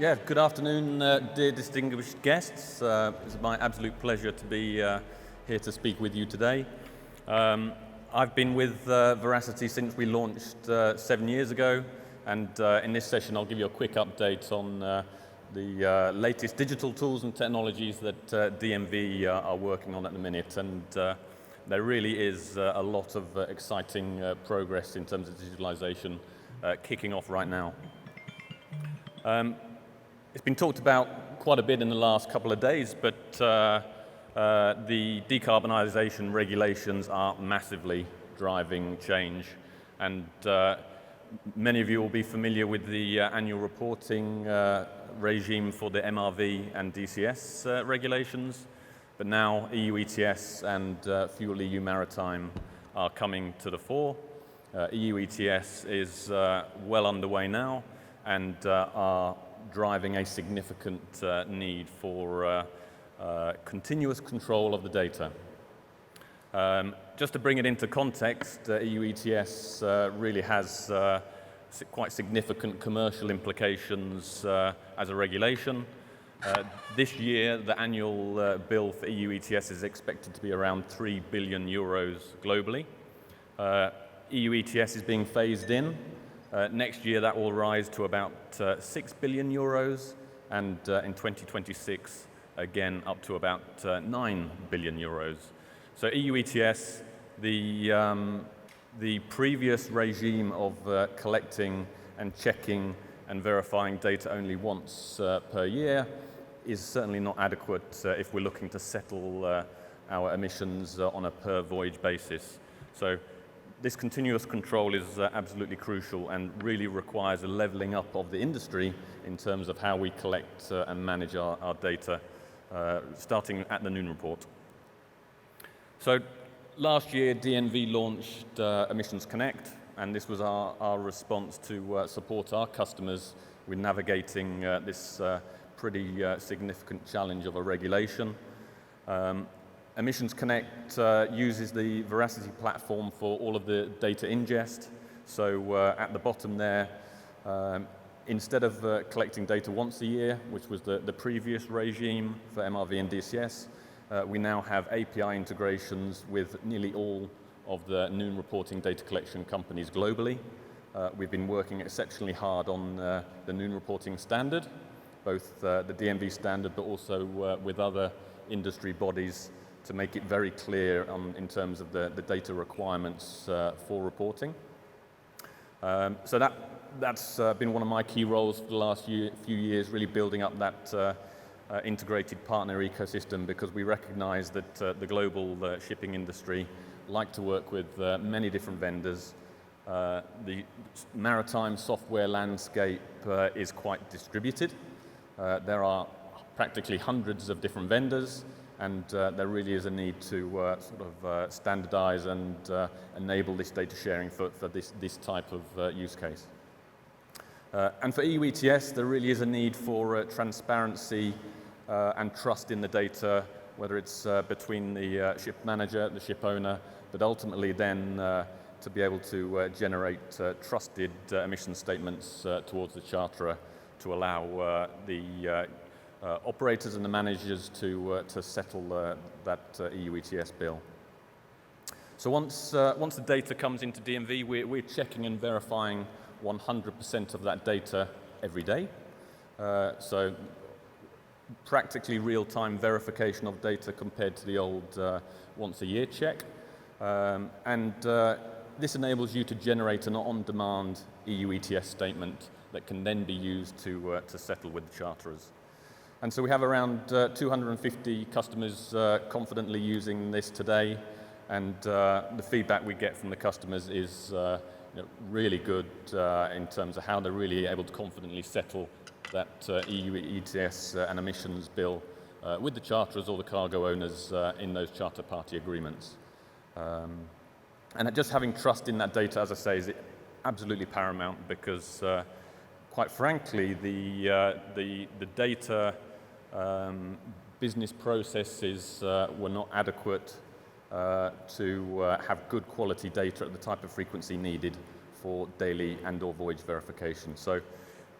Yeah, good afternoon, dear distinguished guests. It's my absolute pleasure to be here to speak with you today. I've been with Veracity since we launched 7 years ago, and in this session I'll give you a quick update on the latest digital tools and technologies that DNV are working on at the minute, and there really is a lot of exciting progress in terms of digitalization kicking off right now. It's been talked about quite a bit in the last couple of days, but the decarbonisation regulations are massively driving change, and many of you will be familiar with the annual reporting regime for the MRV and DCS regulations, but now EU ETS and Fuel EU Maritime are coming to the fore. EU ETS is well underway now and are driving a significant need for continuous control of the data. Just to bring it into context, EU ETS really has quite significant commercial implications as a regulation. This year, the annual bill for EU ETS is expected to be around 3 billion euros globally. EU ETS is being phased in. Next year, that will rise to about 6 billion euros, and in 2026, again, up to about 9 billion euros. So EU ETS, the previous regime of collecting and checking and verifying data only once per year is certainly not adequate if we're looking to settle our emissions on a per voyage basis. So this continuous control is absolutely crucial and really requires a leveling up of the industry in terms of how we collect and manage our data, starting at the Noon Report. So last year, DNV launched Emissions Connect, and this was our response to support our customers with navigating this pretty significant challenge of a regulation. Emissions Connect uses the Veracity platform for all of the data ingest. So at the bottom there, instead of collecting data once a year, which was the previous regime for MRV and DCS, we now have API integrations with nearly all of the Noon reporting data collection companies globally. We've been working exceptionally hard on the Noon reporting standard, both the DNV standard, but also with other industry bodies, to make it very clear in terms of the data requirements for reporting. So that's been one of my key roles for the last few years, really building up that integrated partner ecosystem, because we recognize that the global shipping industry like to work with many different vendors. The maritime software landscape is quite distributed. There are practically hundreds of different vendors, and there really is a need to standardize and enable this data sharing for this type of use case. And for EU ETS, there really is a need for transparency and trust in the data, whether it's between the ship manager, the ship owner, but ultimately then to be able to generate trusted emission statements towards the charterer to allow the operators and the managers to settle that EU ETS bill. So once the data comes into DNV, we're checking and verifying 100% of that data every day. So practically real-time verification of data compared to the old once-a-year check. And this enables you to generate an on-demand EU ETS statement that can then be used to settle with the charterers. And so we have around 250 customers confidently using this today, and the feedback we get from the customers is really good in terms of how they're really able to confidently settle that EU ETS and emissions bill with the charterers or the cargo owners in those charter party agreements. And just having trust in that data, as I say, is absolutely paramount, because quite frankly, the data business processes were not adequate to have good quality data at the type of frequency needed for daily and/or voyage verification. So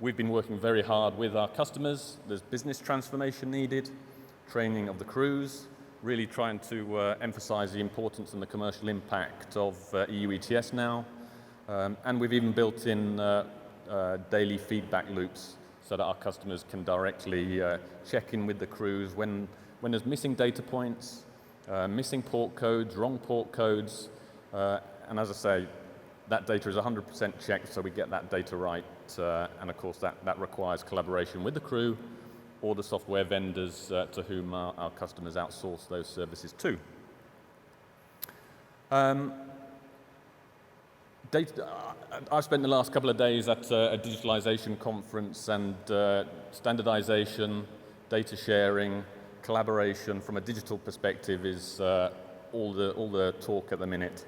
We've been working very hard with our customers. There's business transformation needed, training of the crews, really trying to emphasize the importance and the commercial impact of EU ETS now. And we've even built in daily feedback loops so that our customers can directly check in with the crews when there's missing data points, missing port codes, wrong port codes, and as I say, that data is 100% checked, so we get that data right, and of course that requires collaboration with the crew or the software vendors to whom our customers outsource those services to. I've spent the last couple of days at a digitalization conference, and standardization, data sharing, collaboration from a digital perspective is all the talk at the minute.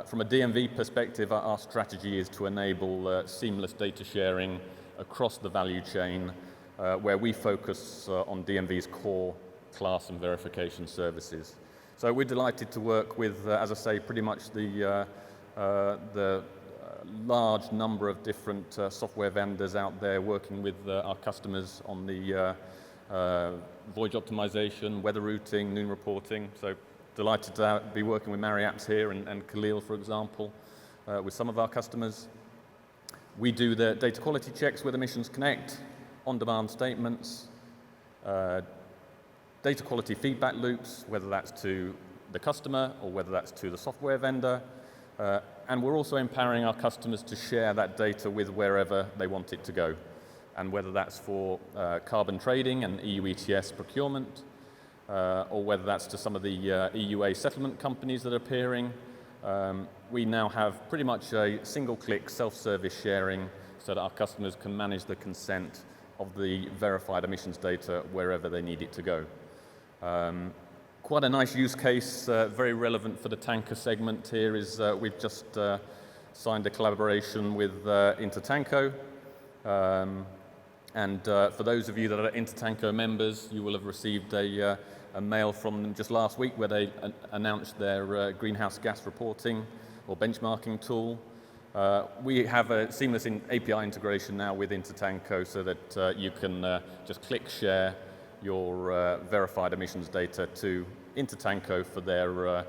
From a DNV perspective, our strategy is to enable seamless data sharing across the value chain, where we focus on DNV's core class and verification services. So we're delighted to work with, as I say, pretty much the large number of different software vendors out there working with our customers on the voyage optimization, weather routing, noon reporting. So delighted to be working with Maritime here and Khalil, for example, with some of our customers. We do the data quality checks with Emissions Connect, on-demand statements, data quality feedback loops, whether that's to the customer or whether that's to the software vendor. And we're also empowering our customers to share that data with wherever they want it to go. And whether that's for carbon trading and EU ETS procurement, or whether that's to some of the EUA settlement companies that are appearing, we now have pretty much a single-click self-service sharing so that our customers can manage the consent of the verified emissions data wherever they need it to go. Quite a nice use case, very relevant for the tanker segment here, is we've just signed a collaboration with INTERTANKO. And for those of you that are INTERTANKO members, you will have received a mail from them just last week where they announced their greenhouse gas reporting or benchmarking tool. We have a seamless API integration now with INTERTANKO so that you can just click share your verified emissions data to INTERTANKO for their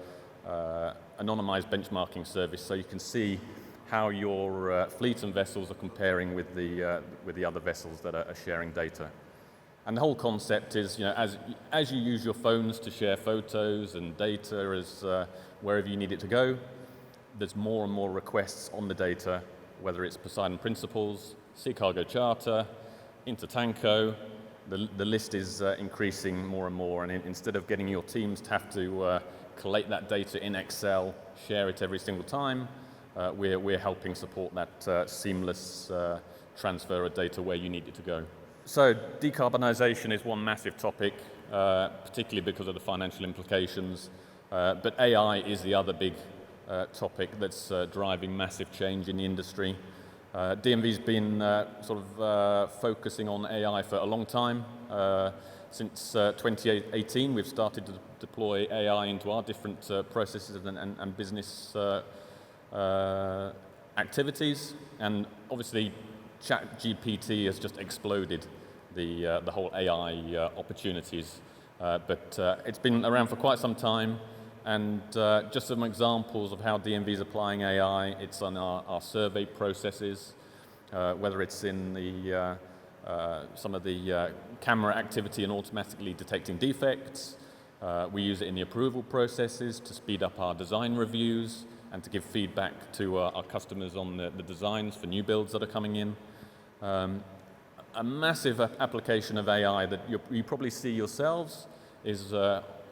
anonymized benchmarking service, so you can see how your fleet and vessels are comparing with the other vessels that are sharing data. And the whole concept is, as you use your phones to share photos and data as wherever you need it to go, there's more and more requests on the data, whether it's Poseidon Principles, Sea Cargo Charter, INTERTANKO. The list is increasing more and more, and instead of getting your teams to have to collate that data in Excel, share it every single time, we're helping support that seamless transfer of data where you need it to go. So decarbonisation is one massive topic, particularly because of the financial implications, but AI is the other big topic that's driving massive change in the industry. DNV's been focusing on AI for a long time. Since 2018, we've started to deploy AI into our different processes and business activities. And obviously, ChatGPT has just exploded the whole AI opportunities. But it's been around for quite some time. And just some examples of how DNV is applying AI, it's on our survey processes, whether it's in the some of the camera activity and automatically detecting defects. We use it in the approval processes to speed up our design reviews and to give feedback to our customers on the designs for new builds that are coming in. A massive application of AI that you probably see yourselves is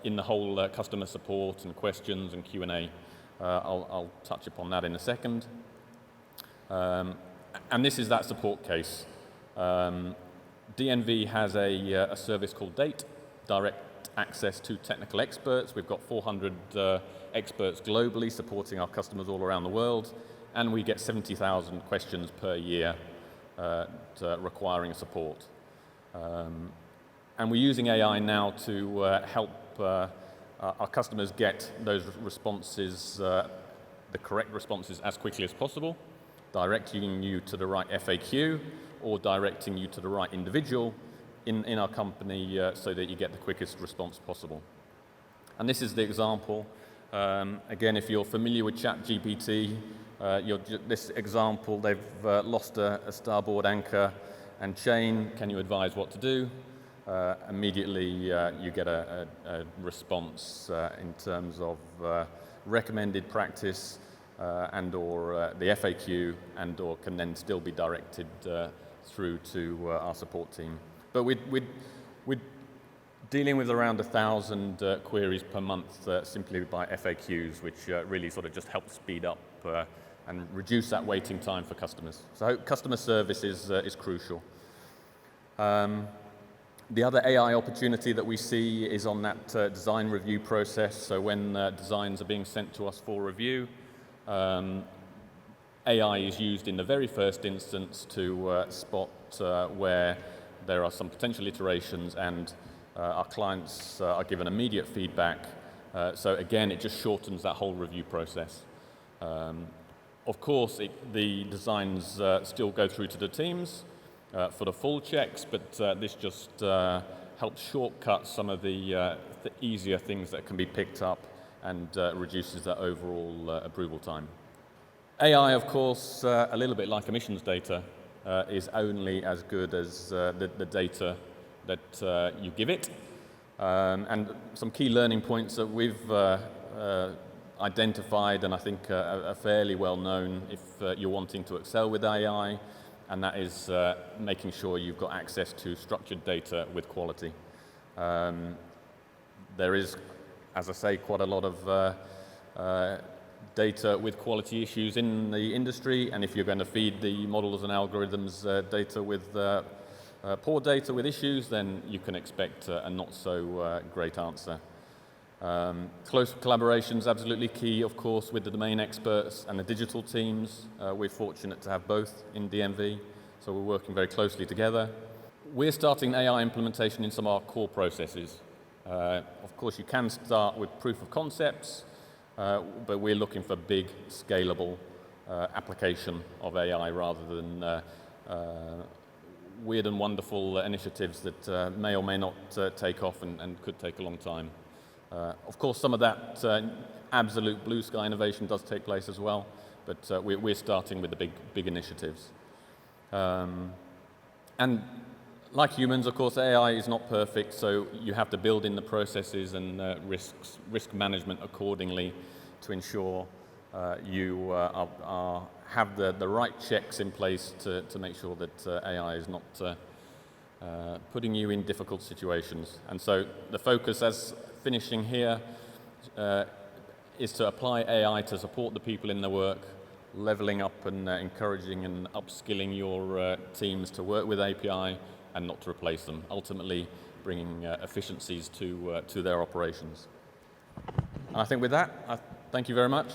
in the whole customer support and questions and Q&A. I'll touch upon that in a second. And this is that support case. DNV has a service called DATE, Direct Access to Technical Experts. We've got 400 experts globally supporting our customers all around the world, and we get 70,000 questions per year requiring support. And we're using AI now to help our customers get those responses, the correct responses, as quickly as possible. directing you to the right FAQ or directing you to the right individual in our company so that you get the quickest response possible. And this is the example. Again, if you're familiar with ChatGPT, this example, they've lost a starboard anchor and chain. Can you advise what to do? Immediately you get a response in terms of recommended practice and or the FAQ and or can then still be directed through to our support team. But we're dealing with around 1,000 queries per month simply by FAQs, which really sort of just helps speed up and reduce that waiting time for customers. So customer service is crucial. The other AI opportunity that we see is on that design review process. So when designs are being sent to us for review, AI is used in the very first instance to spot where there are some potential iterations and our clients are given immediate feedback. So again, it just shortens that whole review process. Of course, the designs still go through to the teams for the full checks, but this just helps shortcut some of the easier things that can be picked up and reduces the overall approval time. AI, of course, a little bit like emissions data, is only as good as the data that you give it. And some key learning points that we've identified and I think are fairly well known if you're wanting to excel with AI, and that is making sure you've got access to structured data with quality. There is, as I say, quite a lot of data with quality issues in the industry, and if you're going to feed the models and algorithms data with poor data with issues, then you can expect a not so great answer. Close collaboration is absolutely key, of course, with the domain experts and the digital teams. We're fortunate to have both in DNV, so we're working very closely together. We're starting AI implementation in some of our core processes. Of course, you can start with proof of concepts, but we're looking for big, scalable application of AI rather than weird and wonderful initiatives that may or may not take off and could take a long time. Of course, some of that absolute blue sky innovation does take place as well, but we're starting with the big initiatives. And like humans, of course, AI is not perfect, so you have to build in the processes and risk management accordingly to ensure you have the right checks in place to make sure that AI is not putting you in difficult situations. And so the focus, as finishing here, is to apply AI to support the people in the work, leveling up and encouraging and upskilling your teams to work with API and not to replace them, ultimately bringing efficiencies to their operations. And I think with that, thank you very much.